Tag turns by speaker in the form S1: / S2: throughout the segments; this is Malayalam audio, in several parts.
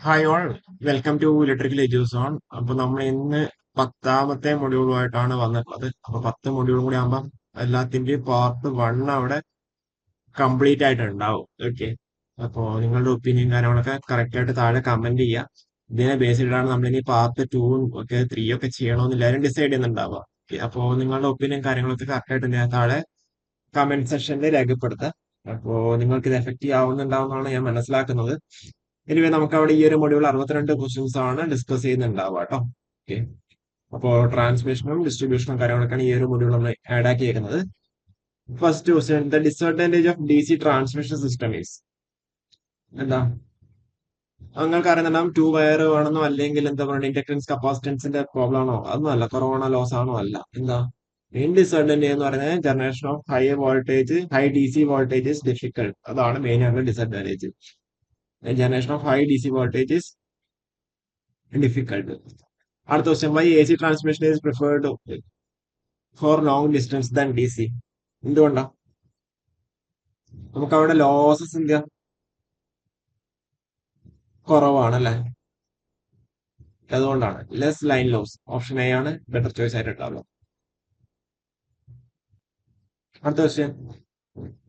S1: Hi all, welcome to electrical Eduzone. അപ്പൊ നമ്മൾ ഇന്ന് 10ാമത്തെ മൊഡ്യൂളുമായിട്ടാണ് വന്നിട്ടുള്ളത്. അപ്പൊ 10 മൊഡ്യൂളും കൂടി ആകുമ്പോൾ എല്ലാത്തിന്റെയും പാർട്ട് 1 അവിടെ കംപ്ലീറ്റ് ആയിട്ടുണ്ടാവും. ഓക്കെ, അപ്പോ നിങ്ങളുടെ ഒപ്പീനിയൻ കാര്യങ്ങളൊക്കെ കറക്റ്റ് ആയിട്ട് താഴെ കമന്റ് ചെയ്യുക. ഇതിനെ ബേസ് ചെയ്തിട്ടാണ് നമ്മൾ ഇനി പാർട്ട് 2 ഒക്കെ 3 ഒക്കെ ചെയ്യണമെന്ന് എല്ലാവരും ഡിസൈഡ് ചെയ്യുന്നുണ്ടാവുക. Okay, അപ്പോ നിങ്ങളുടെ ഒപ്പീനിയൻ കാര്യങ്ങളൊക്കെ കറക്റ്റ് ആയിട്ട് ഞാൻ താഴെ കമന്റ് സെക്ഷനിൽ രേഖപ്പെടുത്തുക. അപ്പോ നിങ്ങൾക്ക് ഇത് എഫക്റ്റീവ് ആവുന്നുണ്ടാവുമെന്നാണ് ഞാൻ മനസ്സിലാക്കുന്നത്. എനിവേ നമുക്ക് അവിടെ ഈ ഒരു മൊഡ്യൂൾ 62 ക്വസ്റ്റ്യൻസ് ആണ് ഡിസ്കസ് ചെയ്യുന്നുണ്ടാവുക കേട്ടോ. ഓക്കെ, അപ്പോൾ ട്രാൻസ്മിഷനും ഡിസ്ട്രിബ്യൂഷനും കാര്യങ്ങളൊക്കെയാണ് ഈ ഒരു മൊഡ്യൂൾ നമ്മൾ ആഡ് ആക്കിയേക്കുന്നത്. First question, the disadvantage of D C transmission system is എന്താ? നിങ്ങൾക്ക് അറിയുന്നുണ്ടാവും, 2 വയർ വേണമെന്നോ അല്ലെങ്കിൽ എന്താ പറയുക ഇൻഡക്ടൻസ് കപ്പാസിറ്റൻസിന്റെ പ്രോബ്ലം ആണോ? അതൊന്നും അല്ല. കൊറോണ ലോസ് ആണോ? അല്ല. എന്താ മെയിൻ ഡിസ്അഡ്വാൻറ്റേജ് എന്ന് പറയുന്നത്? Generation of high D C voltage is difficult. അതാണ് മെയിൻ ആയിട്ടുള്ള disadvantage. Generation of high D C voltage is difficult. അടുത്ത question, why A C transmission is preferred for long distance than D C? എന്തുകൊണ്ടാ? നമുക്ക് അവിടെ ലോസസ് എന്ത് കുറവാണ് അല്ലെ? അതുകൊണ്ടാണ് less line loss. Option A ആണ് ബെറ്റർ ചോയ്സ് ആയിട്ടുണ്ടാവുക. അടുത്ത question,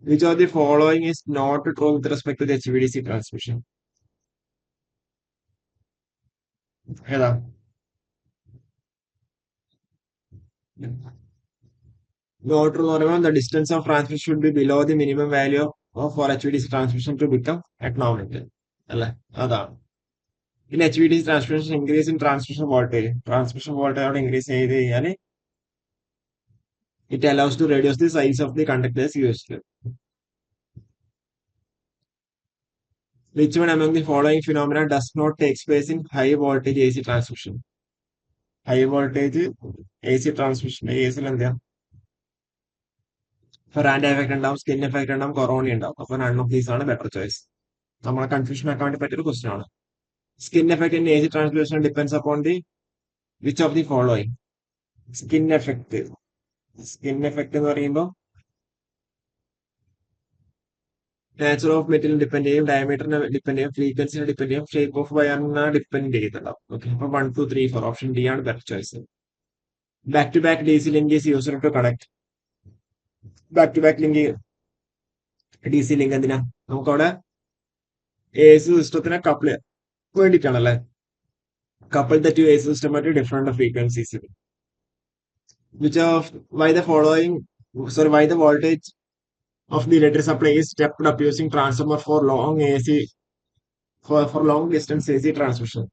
S1: which of the following is not true with respect to H V D C transmission? ഏതാ? നോട്ട് ട്രൂ എന്ന് പറയുമ്പോൾ the distance of transmission should be below the minimum value of for H V D C transmission to become economical അല്ലെ? അതാണ്. പിന്നെ H V D C transmission increase in transmission voltage അവിടെ ഇൻക്രീസ് ചെയ്ത് കഴിഞ്ഞാൽ it allows to reduce the size of the conductors used. Which one among the following phenomena does not take place in high voltage AC transmission? High voltage AC transmission AC എന്താ? ഫെറാൻഡ് എഫക്ട് ഉണ്ടാവും, സ്കിൻ എഫക്ട് ഉണ്ടാവും, കൊറോണ ഉണ്ടാവും. അപ്പൊ നൺ ഓഫ് ദീസ് ആണ് ബെറ്റർ ചോയ്സ്. നമ്മളെ കൺഫ്യൂഷൻ ആക്കാൻ വേണ്ടി പറ്റിയൊരു ക്വസ്റ്റൻ ആണ്. Skin effect in AC transmission depends upon the which of the following? Skin effect. Skin effect എന്ന് പറയുമ്പോൾ നാച്ചർ ഓഫ് മെറ്റീരിയൽ ഡിപ്പെൻഡ് ചെയ്യും, ഡയമീറ്ററിനെ ഡിപ്പെൻഡ് ചെയ്യും, ഫ്രീക്വൻസിനെ ഡിപ്പെൻഡ് ചെയ്യും, ഷേപ്പ് ഓഫ് വയറിനെ ഡിപ്പെൻഡ് ചെയ്യുന്നുണ്ടാവും. ഓക്കെ, അപ്പൊ 1 2 3 4 ഓപ്ഷൻ ഡി ആണ് better choice. Back to back D C link is used to connect. Back to back link D C link എന്തിനാ? നമുക്കവിടെ എ സി സിസ്റ്റത്തിനെ കപ്പിൾ വേണ്ടിയിട്ടാണല്ലേ? Couple the two A C system ആയിട്ട് different frequencies. Which of why the following why the voltage of the electric supply is stepped up using transformer for long AC for long distance AC transmission.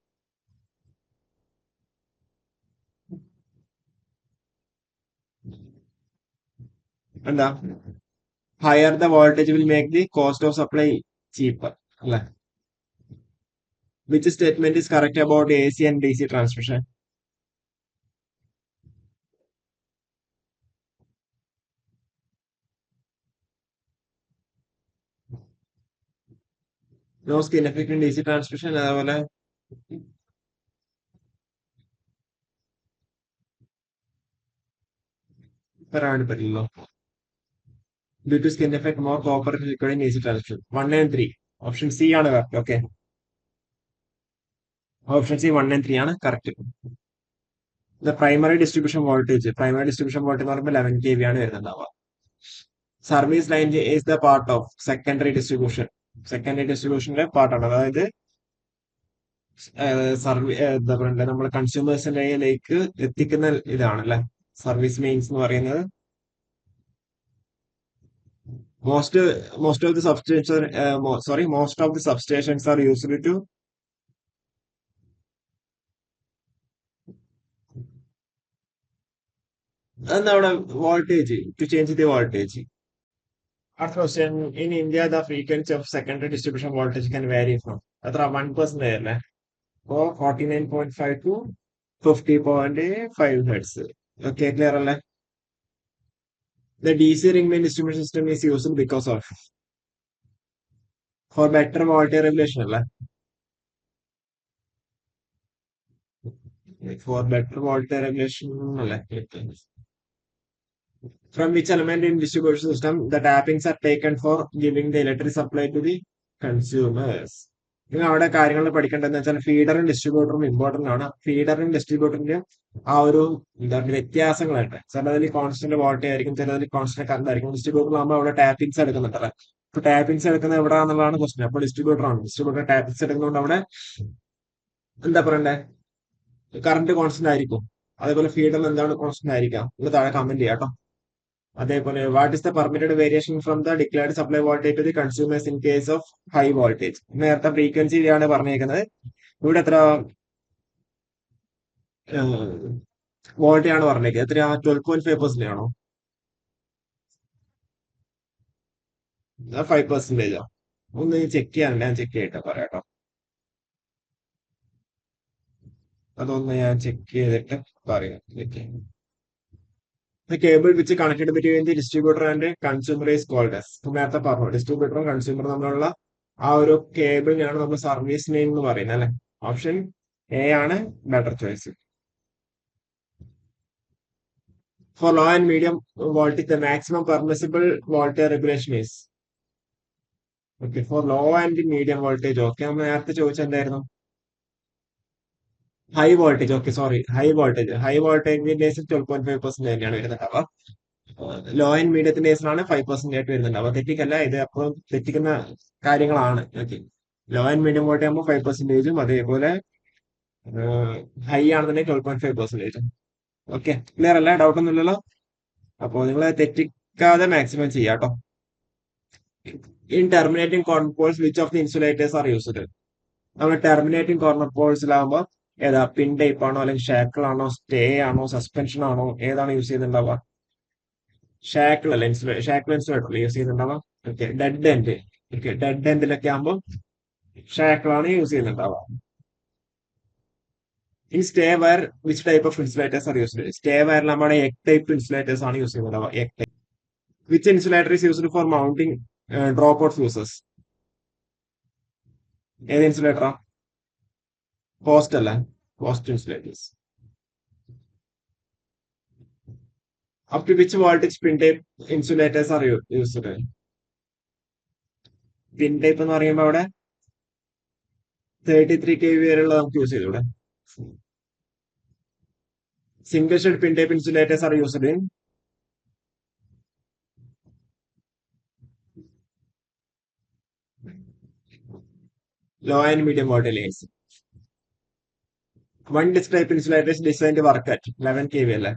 S1: എന്താ? Higher the voltage will make the cost of supply cheaper അല്ലെ? Which statement is correct about A C and D C transmission? No skin effect in D C transmission. അതേപോലെ പറയാൻ വേണ്ടി പറ്റില്ലല്ലോ. Due to skin effect more copper liquid in AC transmission. 1 and 3 option C ആണ് correct. Okay, option C 1 and 3 ആണ് correct. The primary distribution voltage എന്ന് പറയുമ്പോൾ 11 kV ആണ് വരുന്നുണ്ടാവുക. Service line is the part of secondary distribution. Secondary ഡിസ്ട്രിബ്യൂഷനിലെ പാർട്ടാണ്. അതായത് എന്താ പറയണ്ടേ, നമ്മൾ കൺസ്യൂമേഴ്സിലേക്ക് എത്തിക്കുന്ന ഇതാണ് അല്ലെ സർവീസ് മെയിൻസ് എന്ന് പറയുന്നത്. Most most of the substation most of the substations are used to എന്താ അവിടെ voltage to change the voltage. First question, in India, the frequency of secondary distribution voltage can vary from എത്ര 1% അല്ലേ? അപ്പോൾ 49.5 to 50.5 ഹെർട്സ്. ഓക്കെ, ക്ലിയർ അല്ലേ? The DC ring main distribution system is used because of for better voltage regulation അല്ലേ? For better voltage regulation അല്ലേ? From which element in distribution system the tappings are taken for giving the electric supply to the consumers? നിങ്ങൾ അവിടെ കാര്യങ്ങൾ പഠിക്കേണ്ടതെന്ന് വെച്ചാൽ ഫീഡറും ഡിസ്ട്രിബ്യൂട്ടറും ഇമ്പോർട്ടന്റ് ആണ്. ഫീഡറും ഡിസ്ട്രിബ്യൂട്ടറിന്റെ ആ ഒരു എന്താ പറയുക വ്യത്യാസങ്ങളായിട്ട് ചിലതിൽ കോൺസ്റ്റന്റ് വോൾട്ടേജ് ആയിരിക്കും, ചിലതിൽ കോൺസ്റ്റന്റ് കറണ്ട് ആയിരിക്കും. ഡിസ്ട്രിബ്യൂട്ടറിലാകുമ്പോൾ അവിടെ ടാപ്പിങ്സ് എടുക്കുന്നുണ്ടല്ലോ. അപ്പൊ ടാപ്പിങ്സ് എടുക്കുന്നത് എവിടെയാണെന്നുള്ളതാണ് ക്വസ്റ്റൻ. അപ്പോൾ ഡിസ്ട്രിബ്യൂട്ടർ ആണ്. ഡിസ്ട്രിബ്യൂട്ടർ ടാപ്പിങ്സ് എടുക്കുന്നതുകൊണ്ട് അവിടെ എന്താ പറയണ്ടേ, കറണ്ട് കോൺസ്റ്റന്റ് ആയിരിക്കും. അതേപോലെ ഫീഡറിൽ എന്താണ് കോൺസ്റ്റന്റ് ആയിരിക്കാം. ഇത് താഴെ കമന്റ് ചെയ്യാം കേട്ടോ. അതേപോലെ what is the permitted variation from the declared supply voltage to the consumers in case of high voltage. നേരത്തെ ഫ്രീക്വൻസിയാണ് പറഞ്ഞേക്കുന്നത്. ഇവിടെ എത്ര വോൾട്ടേജ് ആണ് പറഞ്ഞേക്കുന്നത്? എത്രയാ? 12.5% ആണോ? 5%? ഒന്ന് ചെക്ക് ചെയ്യാനുണ്ട്, ഞാൻ ചെക്ക് ചെയ്തിട്ട് പറയാട്ടോ. അതൊന്ന് ഞാൻ ചെക്ക് ചെയ്തിട്ട് പറയാം. Cable which connected between the distributor and consumer is called as. നേരത്തെ പറഞ്ഞു, ഡിസ്ട്രിബ്യൂട്ടറും കൺസ്യൂമറും തമ്മിലുള്ള ആ ഒരു കേബിളിനാണ് നമ്മൾ സർവീസ് നെയിം എന്ന് പറയുന്നത് അല്ലെ. ഓപ്ഷൻ എ ആണ് better choice. For low and medium voltage the maximum permissible voltage regulation is. Okay, for low and medium voltage. Okay, നമ്മൾ നേരത്തെ ചോദിച്ചത് എന്തായിരുന്നു? High voltage. Okay, sorry, high വോൾട്ടേജിന്റെ കേസിൽ 12.5% തന്നെയാണ് വരുന്നത്. അപ്പൊ ലോ ആൻഡ് മീഡിയത്തിന്റെ കേസിലാണ് 5% ആയിട്ട് വരുന്നുണ്ട്. അപ്പൊ തെറ്റിക്കല്ല, ഇത് അപ്പോഴും തെറ്റിക്കുന്ന കാര്യങ്ങളാണ്. Okay, law and medium voltage ആകുമ്പോൾ 5%, അതേപോലെ ഹൈ ആണെന്നുണ്ടെങ്കിൽ 12.5%. ഓക്കെ, ക്ലിയർ അല്ല? ഡൗട്ട് ഒന്നുമില്ലല്ലോ? അപ്പോൾ നിങ്ങൾ തെറ്റിക്കാതെ മാക്സിമം ചെയ്യാം കേട്ടോ. In terminating corner poles which of the insulators are used? നമ്മൾ ടെർമിനേറ്റിംഗ് കോർണർ പോൾസിലാകുമ്പോൾ ഏതാ, പിൻ ടൈപ്പ് ആണോ, അല്ലെങ്കിൽ ഷാക്കിൾ ആണോ, സ്റ്റേ ആണോ, സസ്പെൻഷൻ ആണോ, ഏതാണ് യൂസ് ചെയ്യുന്നുണ്ടാവുക? ഷാക്കിൾ അല്ല, ഷാക്കിൾ ഇൻസുലേറ്റർ യൂസ് ചെയ്യുന്നുണ്ടാവുക. Okay, dead end. Okay, dead എൻഡിലൊക്കെ ആകുമ്പോൾ ഷാക്കിൾ ആണ് യൂസ് ചെയ്യുന്നുണ്ടാവുക. ഈ stay wire which type of insulators are used? Stay വയറിൽ നമ്മുടെ എഗ് ടൈപ്പ് ഇൻസുലേറ്റേഴ്സ് ആണ് യൂസ് ചെയ്യുന്നുണ്ടാവുക. Egg type. Which insulator is used for mounting drop out fuses? ഏത് ഇൻസുലേറ്ററാ? പോസ്റ്റ് അല്ല, post insulators. Up to which voltage pin type insulators are used? Pin type എന്ന് പറയുമ്പോൾ അവിടെ 33 kV വരെയുള്ള നമുക്ക് യൂസ് ചെയ്തൂടെ? Single shed pin type insulators are used in low and medium voltage lanes. One disc type insulator is designed to work at 11 kV അല്ലേ?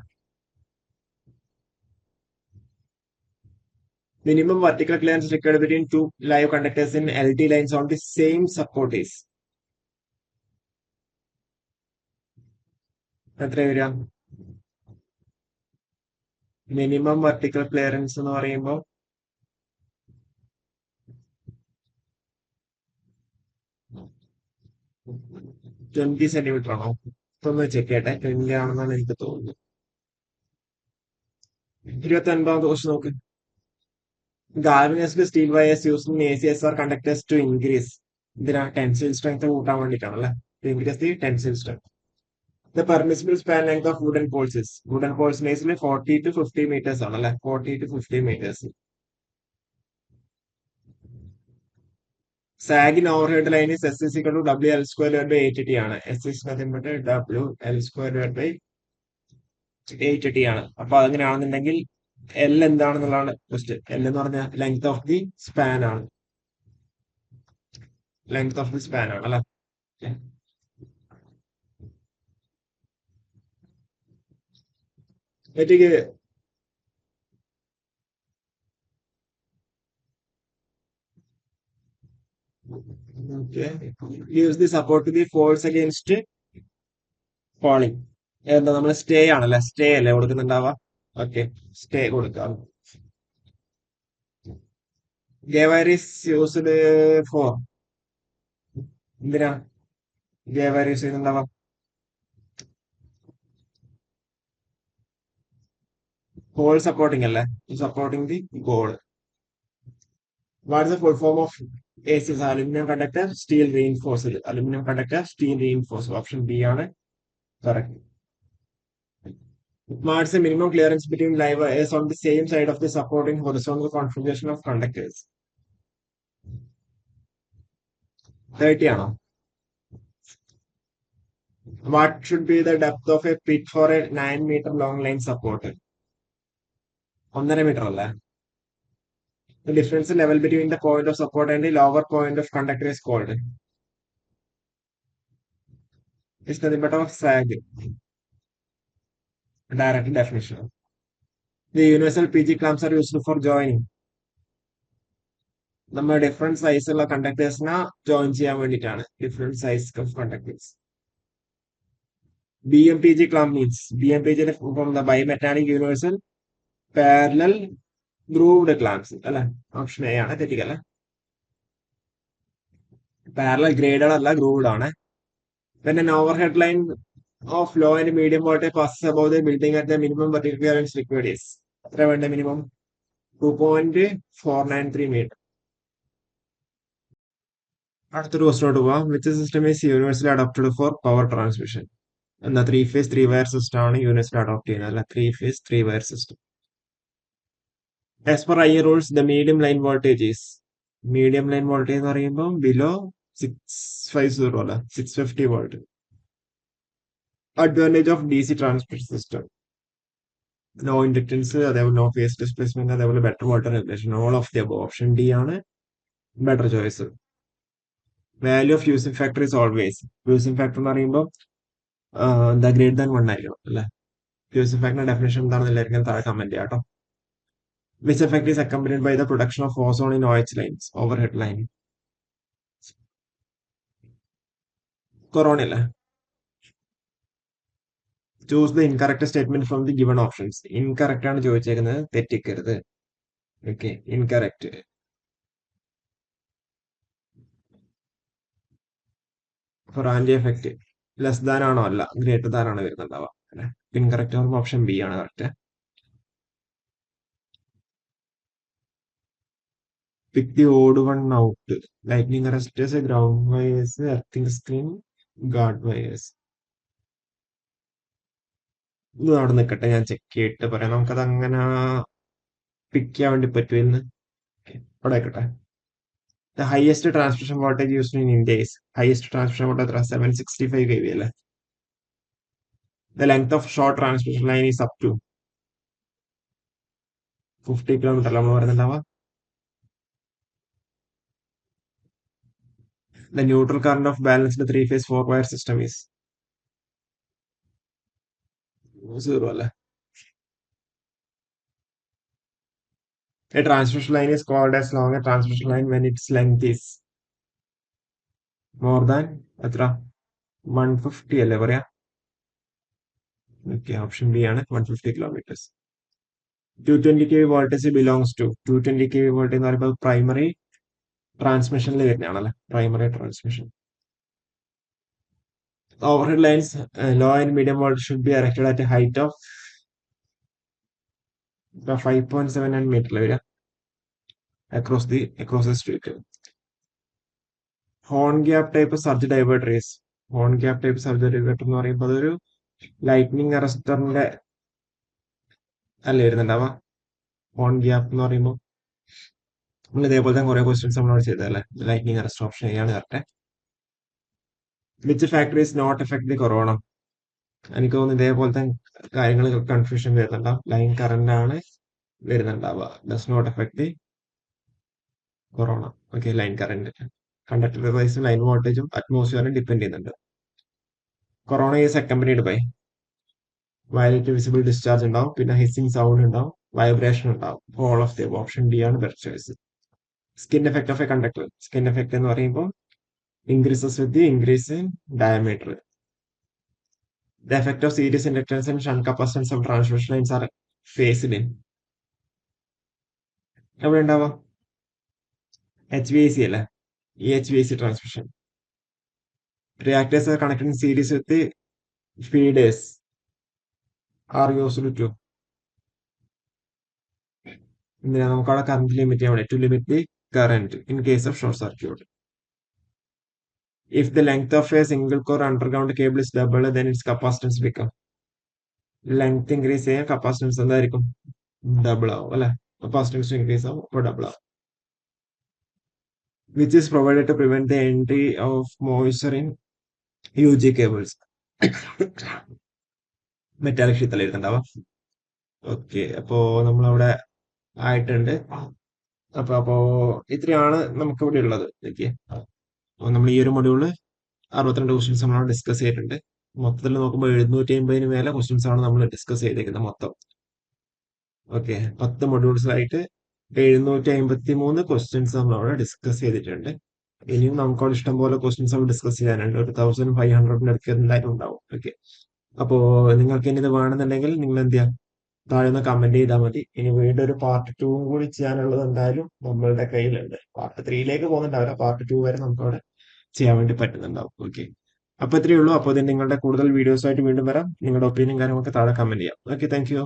S1: Minimum vertical clearance required between two live conductors in LT lines on the same support is എത്ര വരിക? മിനിമം വെർട്ടിക്കൽ ക്ലിയറൻസ് എന്ന് പറയുമ്പോൾ 20 സെന്റിമീറ്റർ ആണോ? ഇതൊന്ന് ചെക്ക് ചെയ്യട്ടെ. 20 ആണെന്നാണ് എനിക്ക് തോന്നുന്നത്. 29ാമത്തെ ക്വസ്റ്റ്യൻ നോക്ക്. Galvanised steel wires used in ACSR conductors to increase. ഇതിനാ ടെൻസിൽ സ്ട്രെങ്ത് കൂട്ടാൻ വേണ്ടിയിട്ടാണല്ലേ. To increase the tensile strength. The permissible span length of wooden poles is. Wooden poles basically 40 to 50 meters ആണല്ലേ. 40 to 50 meters. Sag in overhead line is S is equal to WL square divided by 8T ആണ്. S is nothing but WL square divided by 8T ആണ്. അപ്പൊ അങ്ങനെയാണെന്നുണ്ടെങ്കിൽ L എന്താണെന്നുള്ളതാണ് ക്വസ്റ്റ്യൻ. L എന്ന് പറഞ്ഞാൽ ലെങ്ത് ഓഫ് ദി സ്പാൻ ആണ്. ലെങ്ത് ഓഫ് ദി സ്പാൻ ആണ് അല്ലെ. Gives the support to the force against falling. എന്താ നമ്മൾ സ്റ്റേ ആണല്ലേ, സ്റ്റേ അല്ലേ കൊടുക്കുന്നുണ്ടാവുക. ഓക്കെ, സ്റ്റേ കൊടുക്കാം. Guy wire is used for. എന്തിനാ ഗേ വയർ യൂസ് ചെയ്യുന്നുണ്ടാവാം? പോൾ സപ്പോർട്ടിംഗ് അല്ലേ, supporting the pole. What is the full form of ACS? Aluminium conductor steel reinforced. Aluminium conductor steel reinforced. Option B ആണ് correct. What's the minimum clearance between live wires on the same side of the supporting horizontal configuration of conductors? 30 ആണോ? What should be the depth of a pit for a 9 meter long line support? 1.5 meter അല്ലേ? The difference level between the point of support and the lower point of conductor is called. It's nothing but of sag. Direct definition. The universal PG clamps are used for joining. നമ്മൾ ഡിഫറെന്റ് സൈസുള്ള കണ്ടക്ടേഴ്സിനെ ജോയിൻ ചെയ്യാൻ വേണ്ടിയിട്ടാണ്. Different size of conductors. BMPG clamp means BMPG from the bimetallic universal parallel grooved clamps അല്ലെ? ഓപ്ഷൻ എ ആണ്, തെറ്റിക്കല്ലേ. പാരലൽ ഗ്രേഡഡ് അല്ല, ഗ്രൂവ്ഡ് ആണ്. When an overhead line of low and medium voltage passes above the building at the minimum vertical clearance required is എത്ര വേണ്ട മിനിമം? 2.493 മീറ്റർ. അടുത്തൊരു ക്വസ്റ്റ്യനോട്ട് പോവാം. Which system is universally adopted for power transmission? എന്താ 3 phase 3 wire സിസ്റ്റം ആണ് യൂണിവേഴ്സലി അഡോപ്റ്റ് ചെയ്യുന്നത്, അല്ല 3 phase 3 wire system. As per IE rules, the medium line voltage is medium line voltage എന്ന് പറയുമ്പോൾ ബിലോ 650 അല്ല 650 volt. Advantage of DC transmission system: no inductance, അതേപോലെ നോ ഫേസ് ഡിസ്പ്ലേസ്മെന്റ്, അതേപോലെ better voltage regulation. All of the above. Option D ആണ് better choice. Value of fusing factor is always. Fusing factor എന്ന് പറയുമ്പോൾ എന്താ ഗ്രേറ്റർ ദാൻ 1 ആയിരിക്കണം അല്ലെ? ഫ്യൂസിംഗ് ഫാക്ടറിന്റെ ഡെഫിനേഷൻ എന്താണെന്ന് എല്ലാവർക്കും താഴെ കമന്റ് ചെയ്യാം കേട്ടോ. Which effect is accompanied by the production of ozone in OH lines, overhead line? Coronilla. Choose the incorrect statement from the given options. Incorrect ആണ് ചോദിച്ചേക്കുന്നത്, തെറ്റിക്കരുത്. Okay, incorrect. For anti-effect, less than ആണോ? അല്ല, greater than ആണ് വരുന്നുണ്ടാവുക. Incorrect ആകുമ്പോൾ ഓപ്ഷൻ ബി ആണ് correct. Pick the odd one out. Lightning arresters, ground wires, earthing screen, guard wires. ഇത് അവിടെ നിൽക്കട്ടെ, ഞാൻ ചെക്ക് ചെയ്തിട്ട് പറയാം. നമുക്കത് അങ്ങനെ പിക്ക് ചെയ്യാൻ വേണ്ടി പറ്റുമെന്ന്. അവിടെ ആയിക്കോട്ടെ. The highest transmission voltage used in India is highest transmission voltage 765 kV അല്ലേ? The length of short transmission line is up to 50 kilometer നമ്മൾ പറയുന്നുണ്ടാവുക. The neutral current of balanced 3 phase 4 wire system is 0 അല്ലേ? A transmission line is called as long a transmission line when its length is more than എത്ര? 150 അല്ലേ പറയാ? ഓക്കെ, ഓപ്ഷൻ ബി ആണ് 150 kilometers. 220 kV voltage belongs to 220 kV voltage എന്ന് പറയുമ്പോൾ പ്രൈമറി ട്രാൻസ്മിഷനിൽ വരുന്നതാണല്ലേ, primary transmission. Overhead lines, low and medium voltage should be erected at a height of 5.79 meter വരിക across the street. Horn gap type surge diverter is horn gap type surge diverter എന്ന് പറയുമ്പോൾ അതൊരു ലൈറ്റ്നിങ് അറസ്റ്ററിന്റെ അല്ലേ വരുന്നുണ്ടാവുക. ഹോൺ ഗ്യാപ്പ് എന്ന് പറയുമ്പോൾ നമ്മൾ ഇതേപോലത്തെ കുറെ ക്വസ്റ്റ്യൻസ് നമ്മളോട് ചെയ്തതല്ലേ. ലൈറ്റ്നിങ് അറസ്റ്റ് ഓപ്ഷൻ ആണ് correct. Which factor is not effect the corona? എനിക്ക് തോന്നുന്നു ഇതേപോലത്തെ കാര്യങ്ങൾ കൺഫ്യൂഷൻ വരുന്നുണ്ടാവും. ലൈൻ കറന്റ് ആണ് വരുന്നുണ്ടാവുക. Does not effect the corona. Okay, line current conductor സൈസും ലൈൻ വോൾട്ടേജും അറ്റ്മോസ്ഫിയറും ഡിപ്പെൻഡ് ചെയ്യുന്നുണ്ട്. Corona is accompanied by violet visible discharge ഉണ്ടാവും, പിന്നെ ഹിസ്സിംഗ് സൗണ്ട് ഉണ്ടാവും, വൈബ്രേഷൻ ഉണ്ടാവും. All of the option D ആണ് best choice. Skin effect of a conductor. Skin effect എന്ന് പറയുമ്പോൾ increases with the increase in diameter. The effect of series inductance and shunt capacitance of transmission lines are phased in. എവിടെ ഉണ്ടാവാം? HVAC അല്ലേ, ഈ HVAC transmission. Reactors are connected in series with the feeders are used to നമുക്ക് അവിടെ കറന്റ് ലിമിറ്റ് ചെയ്യാൻ വേണ്ടി, to limit the current in case of short circuit. If the length of a single core underground cable is double, then its capacitance become. Length increase ചെയ്യാൻ കപ്പാസിറ്റൻസ് എന്തായിരിക്കും? ഡബിൾ ആവും അല്ലെ? കപ്പാസിറ്റൻസ് ഇൻക്രീസ് ആവും, അപ്പോൾ ഡബിൾ ആവും. which is provided to prevent the entry of moisture in UG cables. Metallic ഷീറ്റല്ല എഴുതണ്ടാവാം. ഓക്കെ, അപ്പോ നമ്മളവിടെ ആയിട്ടുണ്ട്. അപ്പോ ഇത്രയാണ് നമുക്ക് ഇവിടെ ഉള്ളത്. ഓക്കെ, അപ്പോൾ നമ്മൾ ഈ ഒരു മൊഡ്യൂള് 62 ക്വസ്റ്റ്യൻസ് നമ്മൾ ഡിസ്കസ് ചെയ്തിട്ടുണ്ട്. മൊത്തത്തിൽ നോക്കുമ്പോൾ 750 മേലെ ക്വസ്റ്റ്യൻസ് ആണ് നമ്മൾ ഡിസ്കസ് ചെയ്തേക്കുന്നത് മൊത്തം. ഓക്കെ, 10 മൊഡ്യൂൾസിലായിട്ട് 753 ക്വസ്റ്റ്യൻസ് നമ്മൾ അവിടെ ഡിസ്കസ് ചെയ്തിട്ടുണ്ട്. ഇനിയും നമുക്കവിടെ ഇഷ്ടംപോലെ ക്വസ്റ്റ്യൻസ് നമ്മൾ ഡിസ്കസ് ചെയ്യാനുണ്ട്. ഒരു 1500 അടുത്ത് എന്തായാലും ഉണ്ടാവും. ഓക്കെ, അപ്പോ നിങ്ങൾക്ക് ഇനി ഇത് വേണമെന്നുണ്ടെങ്കിൽ നിങ്ങൾ എന്ത് ചെയ്യാം, താഴെ ഒന്ന് കമന്റ് ചെയ്താൽ മതി. ഇനി വീണ്ടും ഒരു പാർട്ട് 2 കൂടി ചെയ്യാനുള്ളത് എന്തായാലും നമ്മളുടെ കയ്യിലുണ്ട്. പാർട്ട് 3യിലേക്ക് പോകുന്നുണ്ടാവില്ല, പാർട്ട് 2 വരെ നമുക്ക് അവിടെ ചെയ്യാൻ വേണ്ടി പറ്റുന്നുണ്ടാവും. ഓക്കെ, അപ്പൊ ഇത്രയേ ഉള്ളൂ. അപ്പോൾ ഇതിന് നിങ്ങളുടെ കൂടുതൽ വീഡിയോസ് ആയിട്ട് വീണ്ടും വരാം. നിങ്ങളുടെ ഒപ്പീനിയൻ കാര്യങ്ങളൊക്കെ താഴെ കമന്റ് ചെയ്യാം. Okay, thank you.